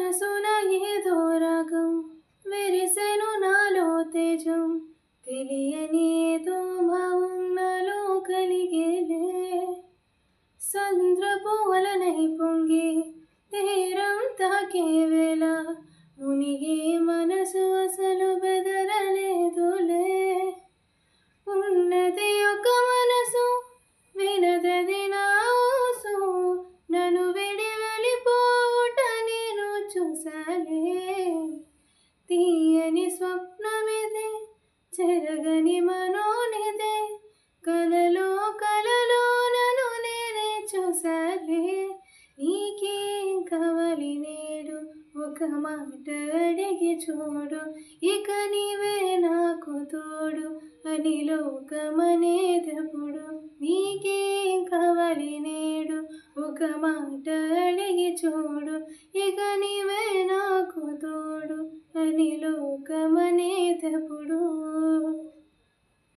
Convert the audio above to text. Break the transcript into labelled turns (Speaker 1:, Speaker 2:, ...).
Speaker 1: మనసున ఏదో రాగం విరిసెను నాలో తేజం తెలియని ఏదో భావం నాలో కలిగేలే సంద్రపోలనై పొంగి తీరం తాకే వేళ మునిగే మనసు అసలు బెదరలేదులే ఉన్నది ఒక మనసు వినదది నా ఊసు నన్ను విడి వెళ్ళిపోవుట నేను చూసాలే తీయని స్వప్నమిదే చెరగని మనోనిదే కలలో కలలో నన్ను నేనే చూసాలే నీకేం కావాలి నేడు ఒక మాట అడిగి చూడు ఇక నీవే నాకు తోడు అని లోకమనేదెప్పుడు నీకేం కావాలి నేడు ఒక మాట అడిగి చూడు ఇక నీవే నాకు తోడు అని లోకమనేదెప్పుడు